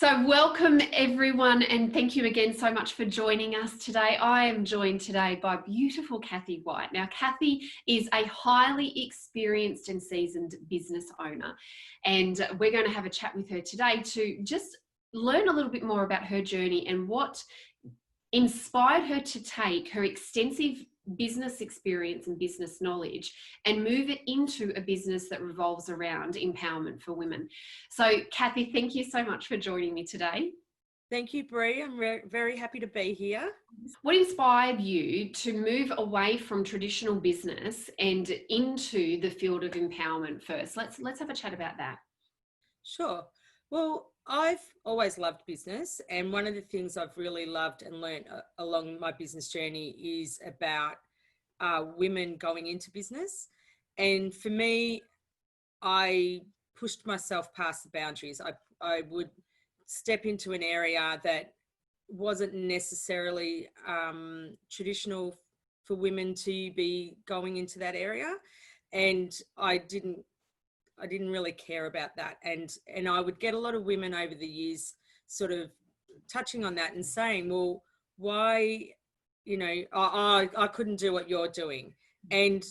So welcome everyone, and thank you again so much for joining us today. I am joined today by beautiful Cathy White. Now, Cathy is a highly experienced and seasoned business owner, and we're going to have a chat with her today to just learn a little bit more about her journey and what inspired her to take her extensive business experience and business knowledge and move it into a business that revolves around empowerment for women. So, Cathy, thank you so much for joining me today. Thank you, Bree. I'm very happy to be here. What inspired you to move away from traditional business and into the field of empowerment first? Let's have a chat about that. Sure. Well, I've always loved business, and one of the things I've really loved and learned along my business journey is about women going into business. And for me, I pushed myself past the boundaries. I would step into an area that wasn't necessarily traditional for women to be going into that area, and I didn't really care about that. And I would get a lot of women over the years sort of touching on that and saying, well, why, I couldn't do what you're doing. And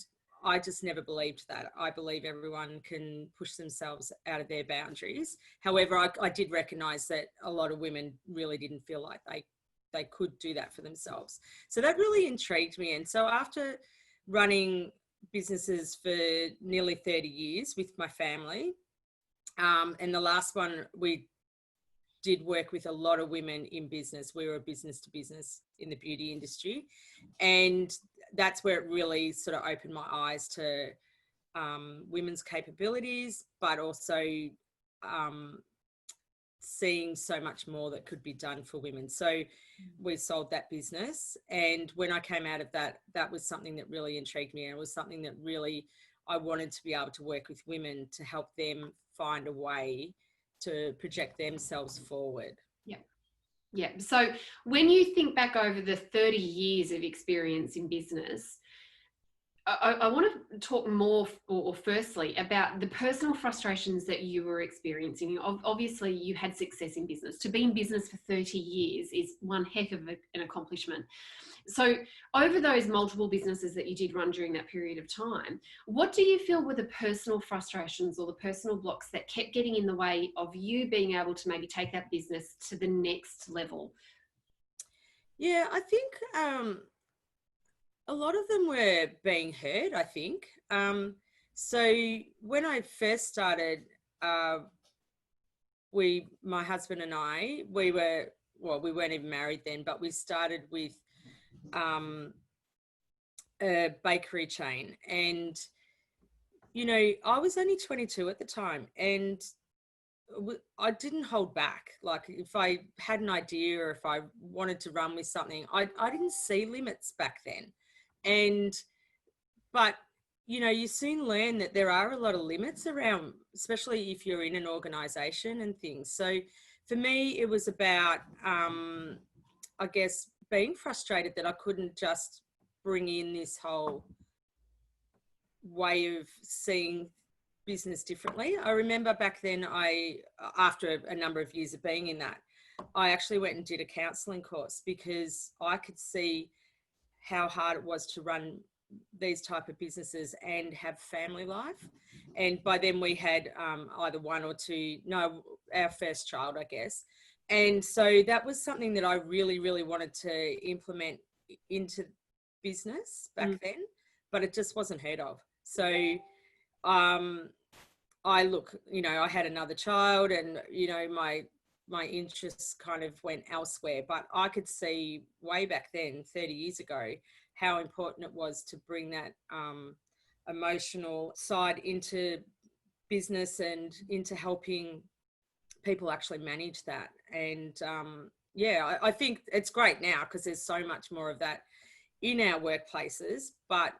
I just never believed that. I believe everyone can push themselves out of their boundaries. However, I did recognize that a lot of women really didn't feel like they could do that for themselves. So that really intrigued me. And so after running businesses for nearly 30 years with my family, and the last one, we did work with a lot of women in business. We were business to business in the beauty industry, and that's where it really sort of opened my eyes to women's capabilities, but also seeing so much more that could be done for women. So we sold that business, and when I came out of that, that was something that really intrigued me, and it was something that really I wanted to be able to work with women to help them find a way to project themselves forward. Yeah. So when you think back over the 30 years of experience in business, I want to talk more, or firstly, about the personal frustrations that you were experiencing. Obviously, you had success in business. To be in business for 30 years is one heck of an accomplishment. So over those multiple businesses that you did run during that period of time, what do you feel were the personal frustrations or the personal blocks that kept getting in the way of you being able to maybe take that business to the next level? Yeah, I think a lot of them were being heard, I think. So when I first started, my husband and I, we weren't even married then, but we started with a bakery chain. And, I was only 22 at the time, and I didn't hold back. Like, if I had an idea or if I wanted to run with something, I didn't see limits back then. But you soon learn that there are a lot of limits around, especially if you're in an organization and things. So for me, it was about, I guess, being frustrated that I couldn't just bring in this whole way of seeing business differently. I remember back then, after a number of years of being in that, I actually went and did a counselling course because I could see how hard it was to run these type of businesses and have family life. And by then we had either one or two, our first child, I guess. And so that was something that I really, really wanted to implement into business back then, but it just wasn't heard of. So I had another child, and, my interests kind of went elsewhere, but I could see way back then, 30 years ago, how important it was to bring that emotional side into business and into helping people actually manage that. And I think it's great now because there's so much more of that in our workplaces, but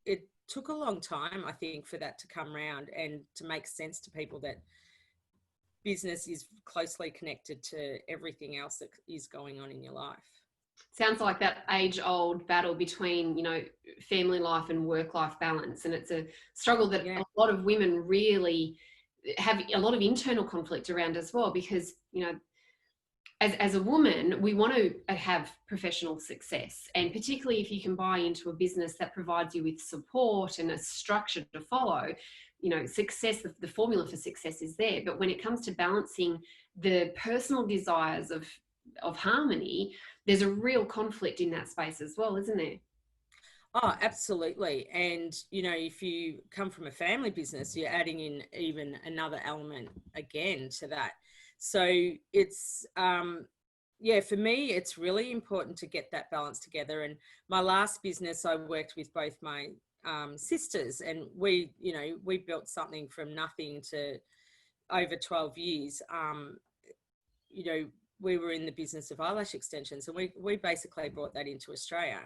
it took a long time, I think, for that to come around and to make sense to people that business is closely connected to everything else that is going on in your life. Sounds like that age-old battle between, family life and work-life balance. And it's a struggle that a lot of women really have a lot of internal conflict around as well, because, as a woman, we want to have professional success. And particularly if you can buy into a business that provides you with support and a structure to follow, you know, success, the formula for success is there. But when it comes to balancing the personal desires of harmony, there's a real conflict in that space as well, isn't there? Oh, absolutely. And, you know, if you come from a family business, you're adding in even another element again to that. So it's, yeah, for me, it's really important to get that balance together. And my last business, I worked with both my sisters, and we, you know, we built something from nothing to over 12 years. You know, we were in the business of eyelash extensions, and we basically brought that into Australia.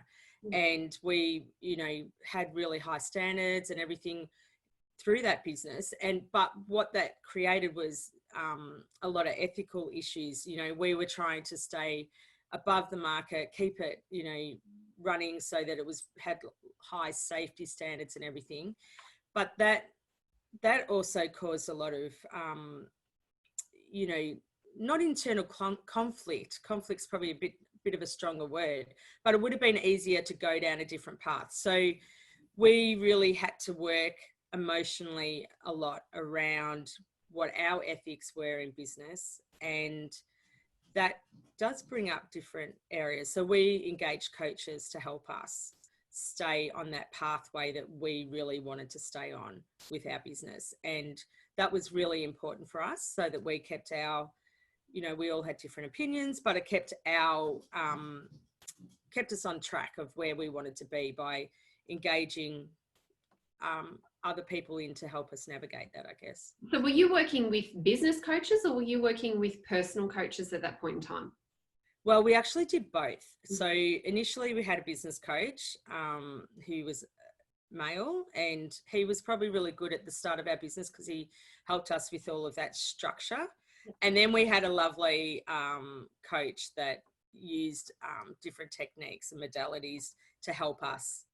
And we, you know, had really high standards and everything through that business. And but what that created was a lot of ethical issues. You know, we were trying to stay above the market, keep it, you know, running so that it was had high safety standards and everything. But that also caused a lot of you know, not internal conflict. Conflict's probably a bit of a stronger word, but it would have been easier to go down a different path. So we really had to work emotionally a lot around what our ethics were in business, and that does bring up different areas. So we engaged coaches to help us stay on that pathway that we really wanted to stay on with our business. And that was really important for us, so that we kept our, you know, we all had different opinions, but it kept our, kept us on track of where we wanted to be by engaging other people in to help us navigate that, I guess. So were you working with business coaches, or were you working with personal coaches at that point in time? Well, we actually did both. So initially we had a business coach who was male, and he was probably really good at the start of our business because he helped us with all of that structure. And then we had a lovely coach that used different techniques and modalities to help us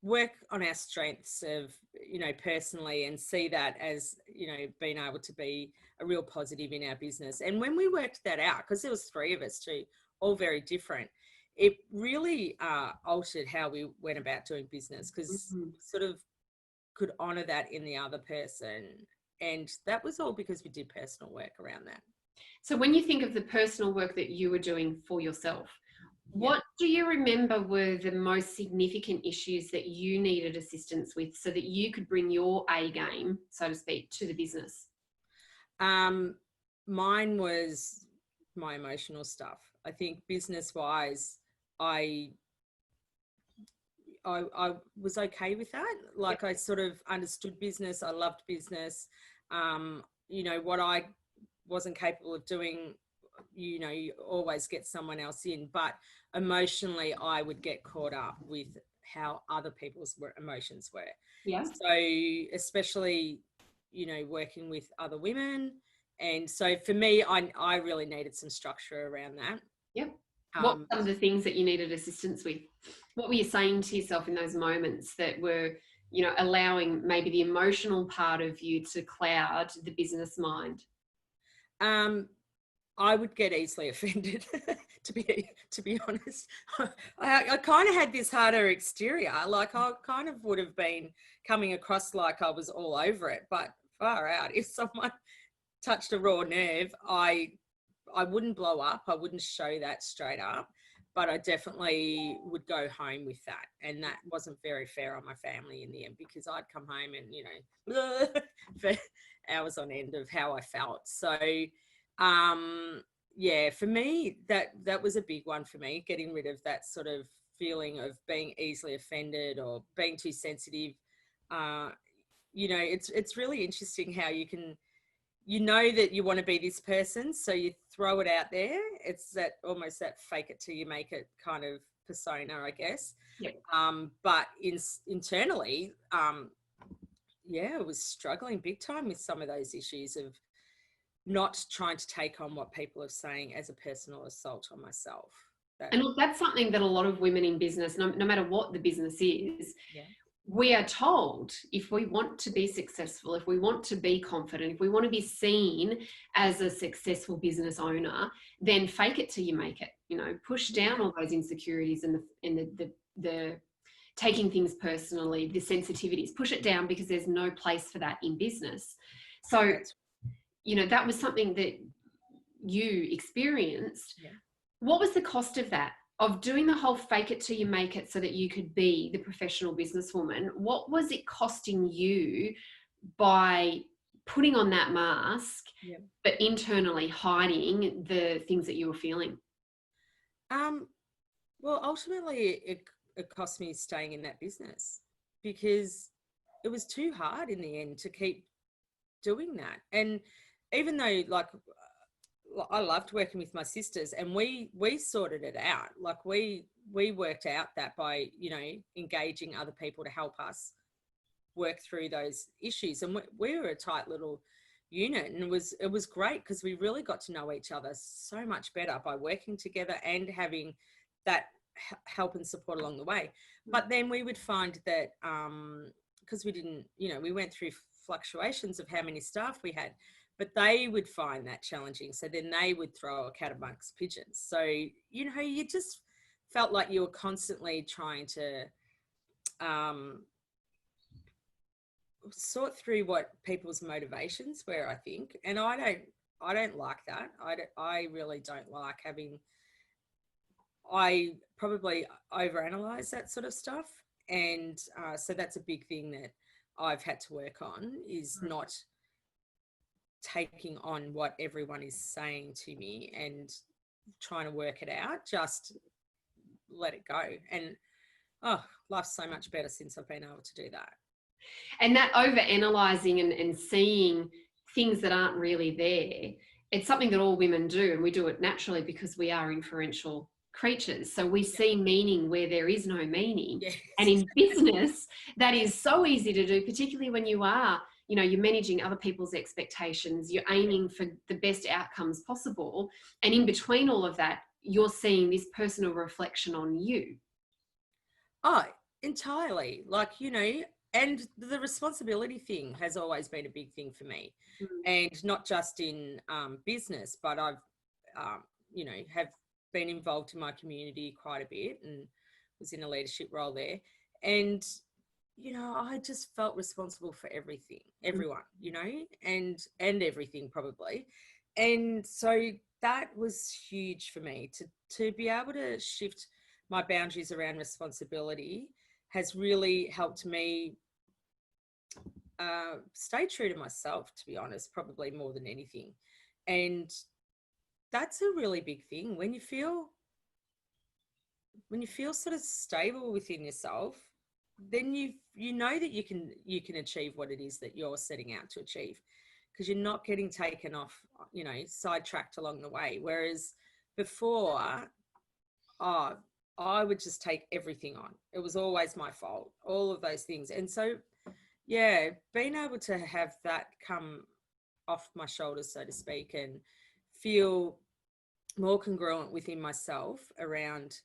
work on our strengths of, you know, personally, and see that as, you know, being able to be a real positive in our business. And when we worked that out, because there was 3 of us too, all very different, it really altered how we went about doing business, because sort of could honor that in the other person. And that was all because we did personal work around that. So when you think of the personal work that you were doing for yourself, what do you remember were the most significant issues that you needed assistance with so that you could bring your A game, so to speak, to the business? Mine was my emotional stuff. I think business-wise, I was okay with that. Like, I sort of understood business. I loved business. You know, what I wasn't capable of doing, you know, you always get someone else in. But emotionally, I would get caught up with how other people's emotions were. Yeah. So especially, you know, working with other women. And so for me, I really needed some structure around that. Yep. What were some of the things that you needed assistance with? What were you saying to yourself in those moments that were, you know, allowing maybe the emotional part of you to cloud the business mind? I would get easily offended, to be honest. I kind of had this harder exterior. Like, I kind of would have been coming across like I was all over it, but far out. If someone touched a raw nerve, I wouldn't blow up. I wouldn't show that straight up, but I definitely would go home with that. And that wasn't very fair on my family in the end, because I'd come home and, you know, for hours on end of how I felt. So, yeah, for me, that was a big one for me, getting rid of that sort of feeling of being easily offended or being too sensitive. You know, it's really interesting how you can, you know, that you want to be this person, so you throw it out there. It's that almost that fake it till you make it kind of persona, I guess. Yep. But internally, yeah, I was struggling big time with some of those issues of not trying to take on what people are saying as a personal assault on myself. And look, that's something that a lot of women in business, no matter what the business is, we are told if we want to be successful, if we want to be confident, if we want to be seen as a successful business owner, then fake it till you make it. You know, push down all those insecurities and the taking things personally, the sensitivities, push it down, because there's no place for that in business. So, you know, that was something that you experienced. Yeah. What was the cost of that? Of doing the whole fake it till you make it so that you could be the professional businesswoman? What was it costing you by putting on that mask, Yeah. but internally hiding the things that you were feeling? Well, ultimately, it cost me staying in that business, because it was too hard in the end to keep doing that. And even though, like, I loved working with my sisters, and we sorted it out. Like, we worked out that by, you know, engaging other people to help us work through those issues. And we were a tight little unit, and it was great, because we really got to know each other so much better by working together and having that help and support along the way. But then we would find that because we didn't, you know, we went through fluctuations of how many staff we had, but they would find that challenging. So then they would throw a cat amongst pigeons. So, you know, you just felt like you were constantly trying to sort through what people's motivations were, I think. And I don't like that. I really don't like having, I probably overanalyze that sort of stuff. And so that's a big thing that I've had to work on, is not taking on what everyone is saying to me and trying to work it out. Just let it go. And life's so much better since I've been able to do that. And that over analyzing and seeing things that aren't really there, it's something that all women do, and we do it naturally because we are inferential creatures. So we see meaning where there is no meaning. Yes. And in business, that is so easy to do, particularly when you are, you know, you're managing other people's expectations, you're aiming for the best outcomes possible. And in between all of that, you're seeing this personal reflection on you. Oh, entirely. Like, you know, and the responsibility thing has always been a big thing for me. And not just in business, but I've, you know, have been involved in my community quite a bit and was in a leadership role there. And, you know, I just felt responsible for everything, everyone, you know, and everything probably. And so that was huge for me to be able to shift my boundaries around responsibility. Has really helped me stay true to myself, to be honest, probably more than anything. And that's a really big thing. When you feel sort of stable within yourself, then you know that you can achieve what it is that you're setting out to achieve, because you're not getting taken off, you know, sidetracked along the way. Whereas before, I would just take everything on. It was always my fault, all of those things. And so, yeah, being able to have that come off my shoulders, so to speak, and feel more congruent within myself around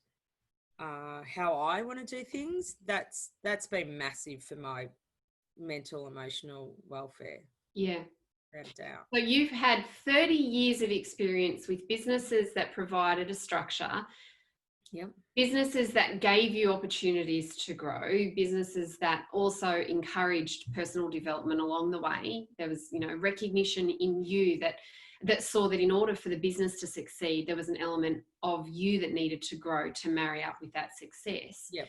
how I want to do things, that's been massive for my mental, emotional welfare. Yeah. Without a doubt. So you've had 30 years of experience with businesses that provided a structure. Yep. Businesses that gave you opportunities to grow, businesses that also encouraged personal development along the way. There was, you know, recognition in you that saw that in order for the business to succeed, there was an element of you that needed to grow to marry up with that success. Yep.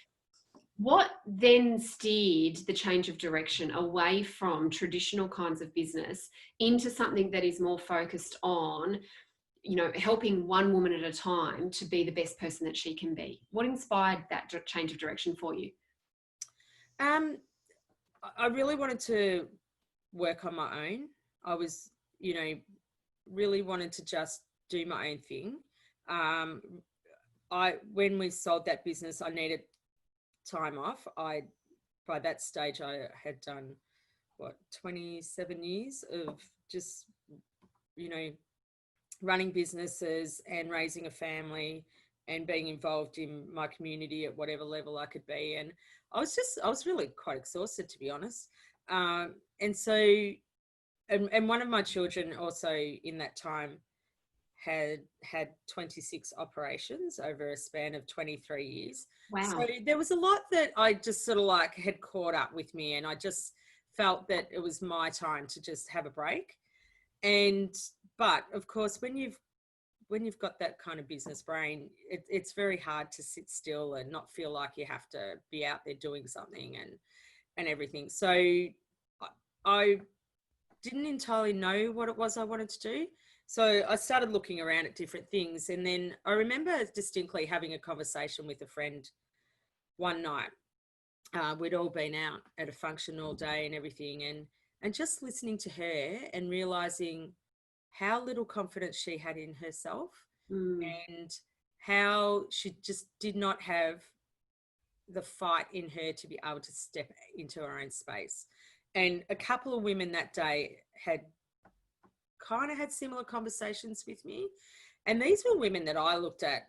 What then steered the change of direction away from traditional kinds of business into something that is more focused on, you know, helping one woman at a time to be the best person that she can be? What inspired that change of direction for you? I really wanted to work on my own. I was, you know, really wanted to just do my own thing. When we sold that business, I needed time off. By that stage, I had done 27 years of just, you know, running businesses and raising a family and being involved in my community at whatever level I could be. And I was really quite exhausted, to be honest. And so, and one of my children also in that time had 26 operations over a span of 23 years. So Wow. there was a lot that I just sort of like had caught up with me, and I just felt that it was my time to just have a break. And but of course, when you've got that kind of business brain, it's very hard to sit still and not feel like you have to be out there doing something and everything. So I didn't entirely know what it was I wanted to do. So I started looking around at different things. And then I remember distinctly having a conversation with a friend one night. We'd all been out at a function all day and everything. And just listening to her and realizing how little confidence she had in herself, Mm. and how she just did not have the fight in her to be able to step into her own space. And a couple of women that day had kind of had similar conversations with me. And these were women that I looked at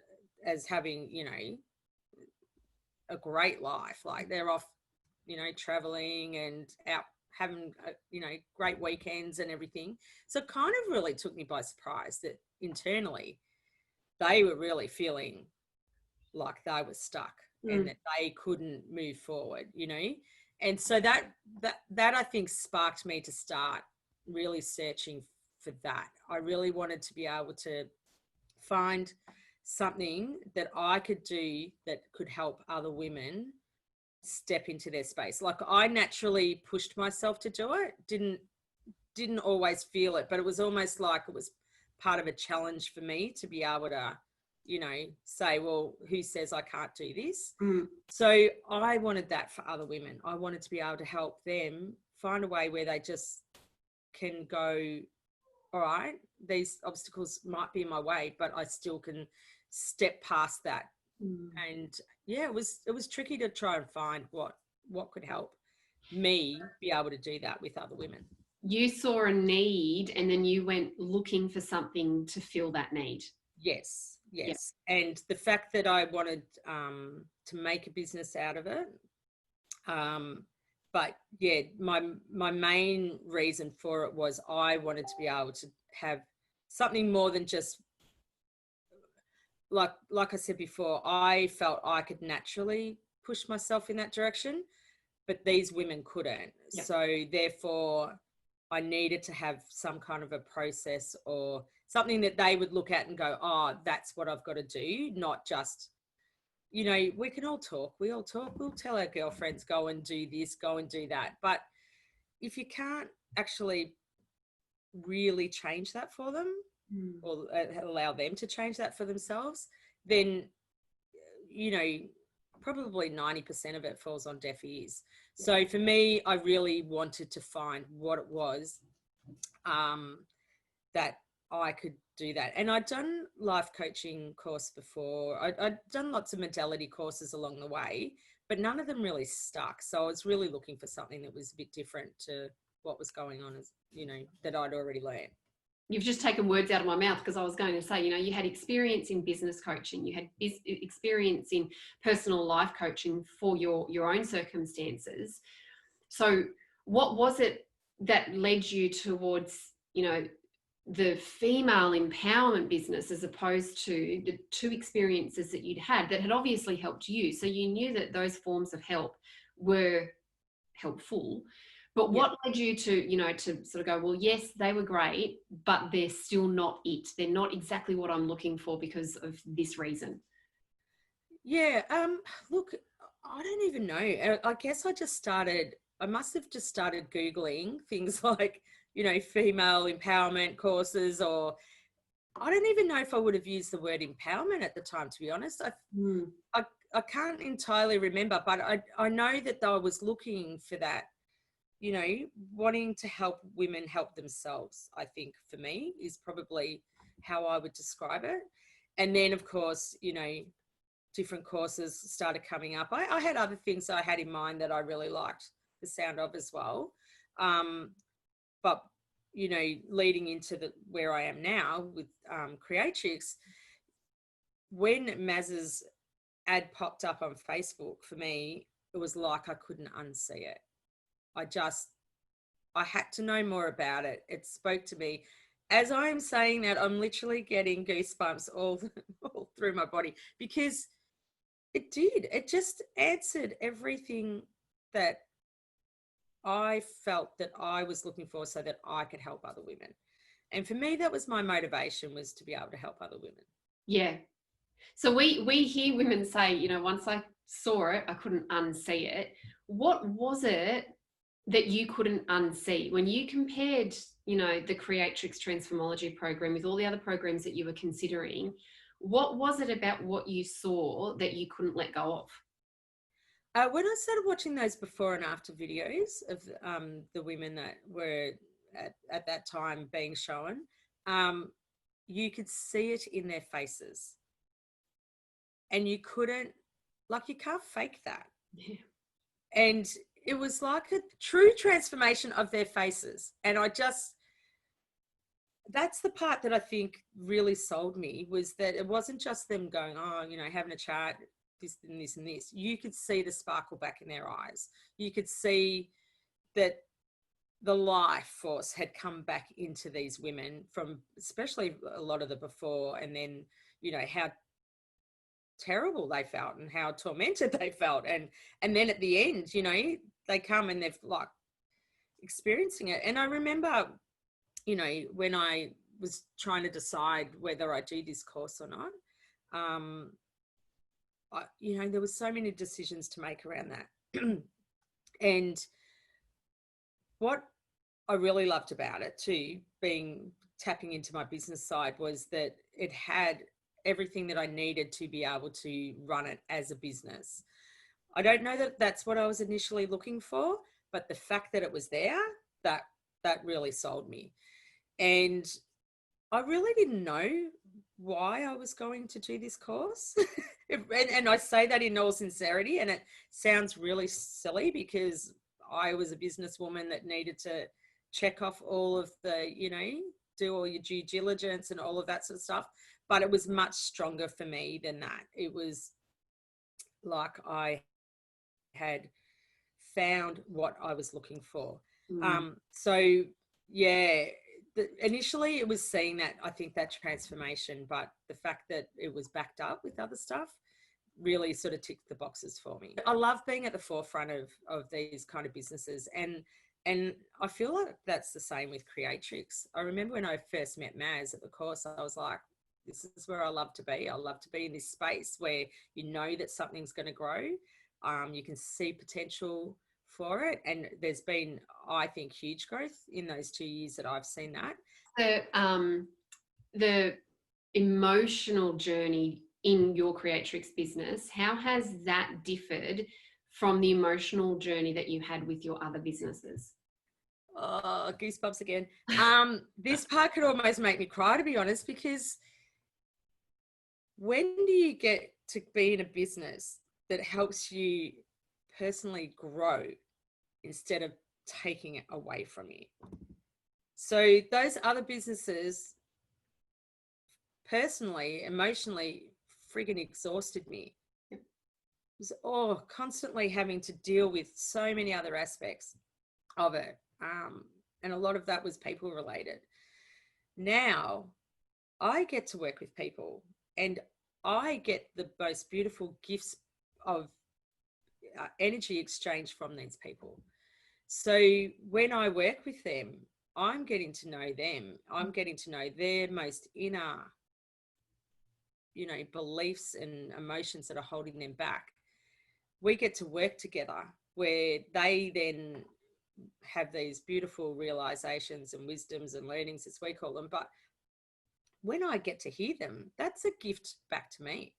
as having, you know, a great life. Like they're off, you know, traveling and out having, you know, great weekends and everything. So it kind of really took me by surprise that internally they were really feeling like they were stuck and Mm. that they couldn't move forward, you know. And so that I think sparked me to start really searching for that. I really wanted to be able to find something that I could do that could help other women step into their space. Like I naturally pushed myself to do it, didn't always feel it, but it was almost like it was part of a challenge for me to be able to, you know, say, well, who says I can't do this? Mm. So I wanted that for other women. I wanted to be able to help them find a way where they just can go, all right, these obstacles might be in my way, but I still can step past that. Mm. And yeah, it was tricky to try and find what could help me be able to do that with other women. You saw a need and then you went looking for something to fill that need. Yes, Yeah. yes. And the fact that I wanted to make a business out of it, but yeah, my main reason for it was I wanted to be able to have something more than just like I said before, I felt I could naturally push myself in that direction, but these women couldn't. Yeah. So therefore I needed to have some kind of a process or something that they would look at and go, oh, that's what I've got to do, not just, you know, we can all talk. We all talk. We'll tell our girlfriends, go and do this, go and do that. But if you can't actually really change that for them Mm. or allow them to change that for themselves, then, you know, probably 90% of it falls on deaf ears. So for me, I really wanted to find what it was that I could do that. And I'd done life coaching course before. I'd done lots of modality courses along the way, but none of them really stuck. So I was really looking for something that was a bit different to what was going on, as you know, that I'd already learned. You've just taken words out of my mouth because I was going to say, you know, you had experience in business coaching, you had experience in personal life coaching for your own circumstances. So what was it that led you towards, you know, the female empowerment business as opposed to the two experiences that you'd had that had obviously helped you? So you knew that those forms of help were helpful. But what led you to, you know, to sort of go, well, yes, they were great, but they're still not it. They're not exactly what I'm looking for because of this reason. Yeah. Look, I don't even know. I guess I must have just started Googling things like, you know, female empowerment courses, or I don't even know if I would have used the word empowerment at the time, to be honest. Mm. I can't entirely remember, but I know that I was looking for that, you know, wanting to help women help themselves, I think for me is probably how I would describe it. And then, of course, you know, different courses started coming up. I had other things I had in mind that I really liked the sound of as well. But, you know, leading into where I am now with Creatrix, when Maz's ad popped up on Facebook for me, it was like I couldn't unsee it. I had to know more about it. It spoke to me. As I am saying that, I'm literally getting goosebumps all through my body, because it did. It just answered everything that I felt that I was looking for, so that I could help other women. And for me, that was my motivation, was to be able to help other women. Yeah. So we hear women say, you know, once I saw it, I couldn't unsee it. What was it that you couldn't unsee when you compared, you know, the Creatrix Transformology program with all the other programs that you were considering? What was it about what you saw that you couldn't let go of? When I started watching those before and after videos of the women that were at that time being shown, you could see it in their faces. And you couldn't, like, you can't fake that. Yeah. And it was like a true transformation of their faces. And that's the part that I think really sold me, was that it wasn't just them going, oh, you know, having a chat, this and this and this. You could see the sparkle back in their eyes. You could see that the life force had come back into these women, from especially a lot of the before, and then, you know, how terrible they felt and how tormented they felt. And then at the end, you know, they come and they've like experiencing it. And I remember, you know, when I was trying to decide whether I do this course or not, you know, there was so many decisions to make around that. And what I really loved about it too, tapping into my business side, was that it had everything that I needed to be able to run it as a business. I don't know that that's what I was initially looking for, but the fact that it was there, that really sold me. And I really didn't know why I was going to do this course. And I say that in all sincerity, and it sounds really silly, because I was a businesswoman that needed to check off all of the, you know, do all your due diligence and all of that sort of stuff. But it was much stronger for me than that. It was like I had found what I was looking for. So yeah, initially it was seeing that, I think, that transformation, but the fact that it was backed up with other stuff really sort of ticked the boxes for me. I love being at the forefront of these kind of businesses, and I feel like that's the same with Creatrix. I remember when I first met Maz at the course, I was like, this is where I love to be. I love to be in this space where you know that something's going to grow. You can see potential for it. And there's been, I think, huge growth in those 2 years that I've seen that. The emotional journey in your Creatrix business, how has that differed from the emotional journey that you had with your other businesses? Oh, goosebumps again. This part could almost make me cry, to be honest, because when do you get to be in a business that helps you personally grow instead of taking it away from you? So those other businesses, personally, emotionally, friggin' exhausted me. It was constantly having to deal with so many other aspects of it. And a lot of that was people related. Now I get to work with people, and I get the most beautiful gifts of energy exchange from these people. So when I work with them, I'm getting to know them. I'm getting to know their most inner, you know, beliefs and emotions that are holding them back. We get to work together, where they then have these beautiful realizations and wisdoms and learnings, as we call them. But when I get to hear them, that's a gift back to me,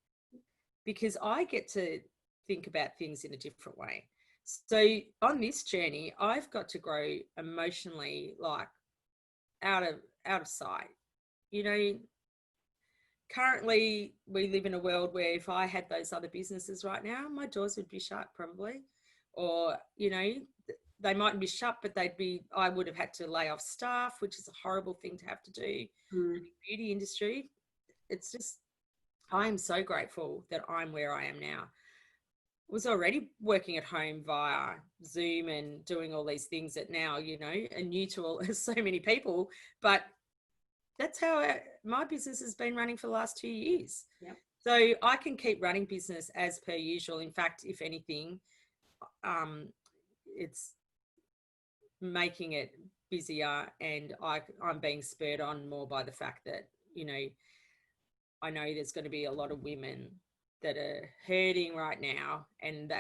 because I get to think about things in a different way. So on this journey, I've got to grow emotionally, like out of sight. You know, currently we live in a world where if I had those other businesses right now, my doors would be shut probably, or, you know, they mightn't be shut, but I would have had to lay off staff, which is a horrible thing to have to do. In the beauty industry, it's just, I am so grateful that I'm where I am now. was already working at home via Zoom and doing all these things that now, you know, are new to so many people. But that's how my business has been running for the last 2 years. Yep. So I can keep running business as per usual. In fact, if anything, it's making it busier, and I'm being spurred on more by the fact that, you know, I know there's going to be a lot of women that are hurting right now, and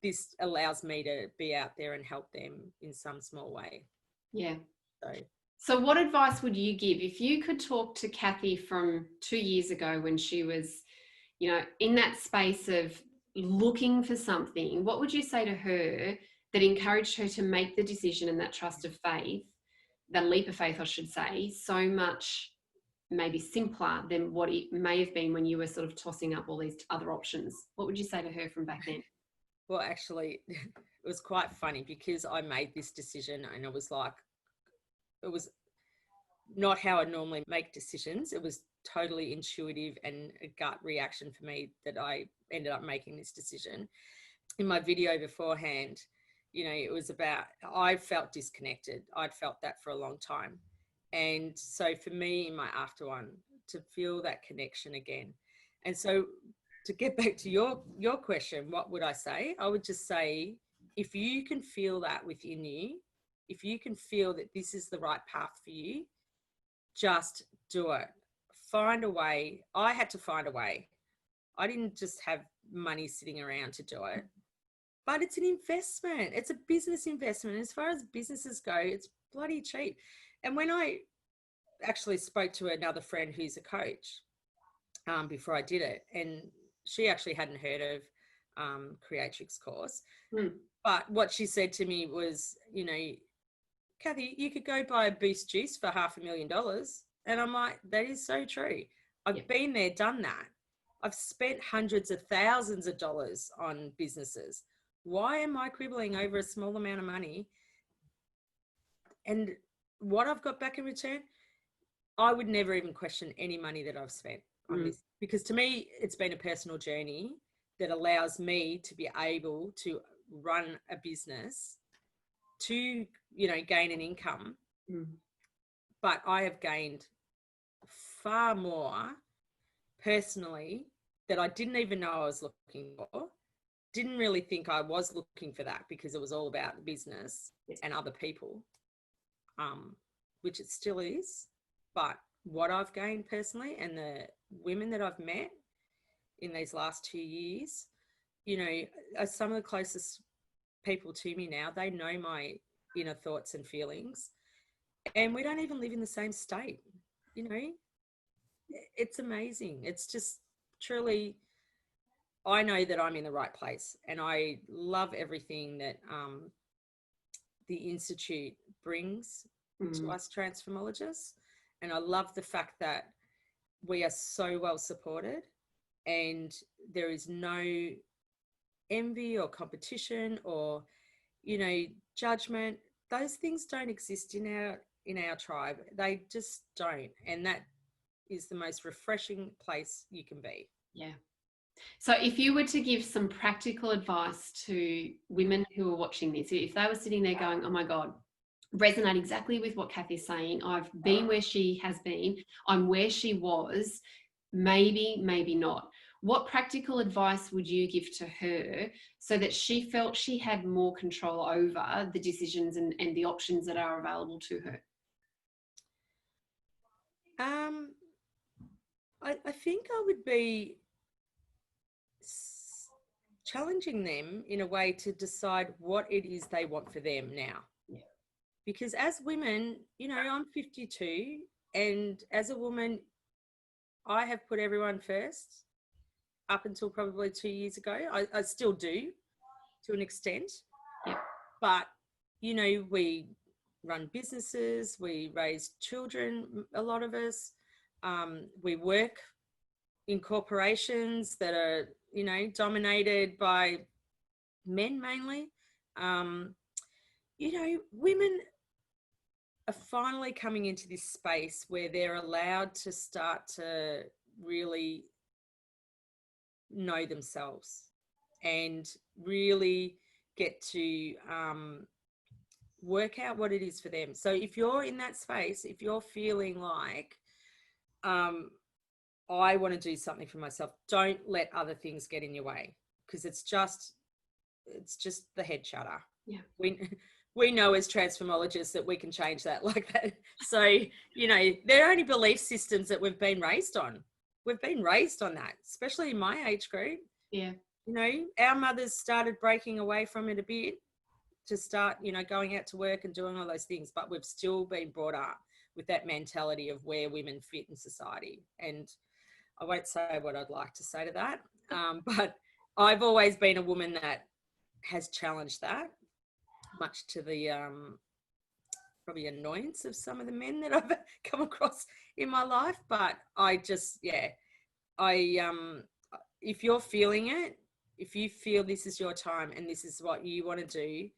this allows me to be out there and help them in some small way. Yeah. So what advice would you give if you could talk to Cathy from 2 years ago when she was, you know, in that space of looking for something? What would you say to her that encouraged her to make the decision and that trust of faith, that leap of faith, I should say, so much maybe simpler than what it may have been when you were sort of tossing up all these other options? What would you say to her from back then? Well, actually, it was quite funny because I made this decision and it was not how I normally make decisions. It was totally intuitive and a gut reaction for me that I ended up making this decision. In my video beforehand, you know, it was about, I felt disconnected. I'd felt that for a long time. And so for me, in my after one, to feel that connection again. And so to get back to your question, what would I say? I would just say, if you can feel that within you, if you can feel that this is the right path for you, just do it. Find a way. I had to find a way. I didn't just have money sitting around to do it, but it's an investment. It's a business investment. As far as businesses go, it's bloody cheap. And when I actually spoke to another friend who's a coach before I did it, and she actually hadn't heard of Creatrix course. But what she said to me was, you know, Cathy, you could go buy a Boost juice for $500,000. And I'm like, that is so true. I've been there, done that. I've spent hundreds of thousands of dollars on businesses. Why am I quibbling over a small amount of money? And what I've got back in return, I would never even question any money that I've spent on this, because to me, it's been a personal journey that allows me to be able to run a business to, you know, gain an income. But I have gained far more personally that I didn't even know I was looking for. Didn't really think I was looking for that, because it was all about the business and other people, which it still is. But what I've gained personally, and the women that I've met in these last 2 years, you know, are some of the closest people to me now. They know my inner thoughts and feelings, and we don't even live in the same state. You know, it's amazing. It's just truly, I know that I'm in the right place, and I love everything that the Institute brings to us transformologists. And I love the fact that we are so well supported, and there is no envy or competition or, you know, judgment. Those things don't exist in our tribe. They just don't. And that is the most refreshing place you can be. Yeah. So if you were to give some practical advice to women who are watching this, if they were sitting there going, oh my God, resonate exactly with what Cathy's saying, I've been where she has been, I'm where she was, maybe not. What practical advice would you give to her so that she felt she had more control over the decisions and the options that are available to her? I think I would be challenging them in a way to decide what it is they want for them now. Yeah. Because as women, you know, I'm 52, and as a woman, I have put everyone first up until probably 2 years ago. I still do to an extent. Yeah. But, you know, we run businesses, we raise children, a lot of us. We work in corporations that are, you know, dominated by men mainly. You know, women are finally coming into this space where they're allowed to start to really know themselves. and really get to work out what it is for them. So if you're in that space, if you're feeling like I want to do something for myself, don't let other things get in your way, because it's just the head chatter. Yeah. We know as transformologists that we can change that like that. So, you know, they're only belief systems that we've been raised on. We've been raised on that, especially in my age group. Yeah. You know, our mothers started breaking away from it a bit to start, you know, going out to work and doing all those things, but we've still been brought up with that mentality of where women fit in society. And I won't say what I'd like to say to that, but I've always been a woman that has challenged that, much to the probably annoyance of some of the men that I've come across in my life. But I just, yeah, if you're feeling it, if you feel this is your time and this is what you want to do,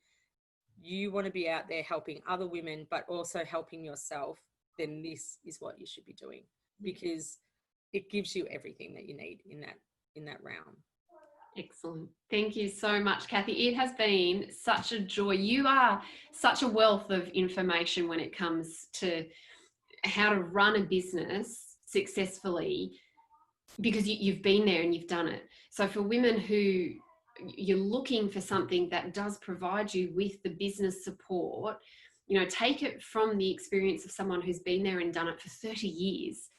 you want to be out there helping other women, but also helping yourself, then this is what you should be doing, because it gives you everything that you need in that realm. Excellent. Thank you so much, Cathy. It has been such a joy. You are such a wealth of information when it comes to how to run a business successfully, because you've been there and you've done it. So for women who you're looking for something that does provide you with the business support, you know, take it from the experience of someone who's been there and done it for 30 years.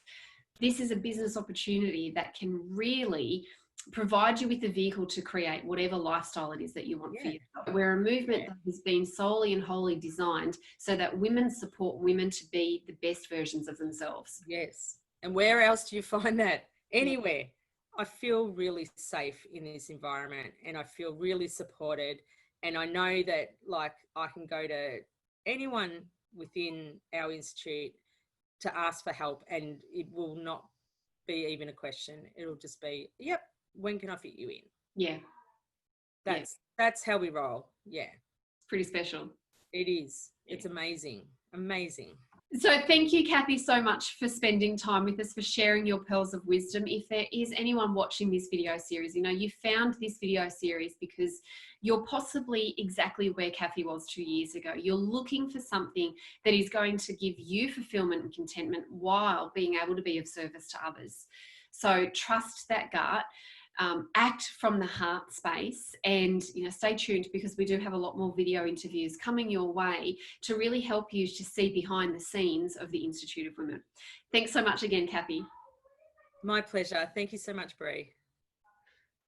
This is a business opportunity that can really provide you with the vehicle to create whatever lifestyle it is that you want for yourself. We're a movement that has been solely and wholly designed so that women support women to be the best versions of themselves. Yes. And where else do you find that? Anywhere. I feel really safe in this environment and I feel really supported. And I know that, like, I can go to anyone within our institute to ask for help and it will not be even a question. It'll just be, yep, when can I fit you in? Yeah. That's how we roll. Yeah. It's pretty special. It is. It's amazing. Amazing. So thank you, Cathy, so much for spending time with us, for sharing your pearls of wisdom. If there is anyone watching this video series, you know, you found this video series because you're possibly exactly where Cathy was 2 years ago. You're looking for something that is going to give you fulfillment and contentment while being able to be of service to others. So trust that gut. Act from the heart space, and you know, stay tuned, because we do have a lot more video interviews coming your way to really help you to see behind the scenes of the Institute of Women. Thanks so much again, Cathy. My pleasure. Thank you so much, Bree.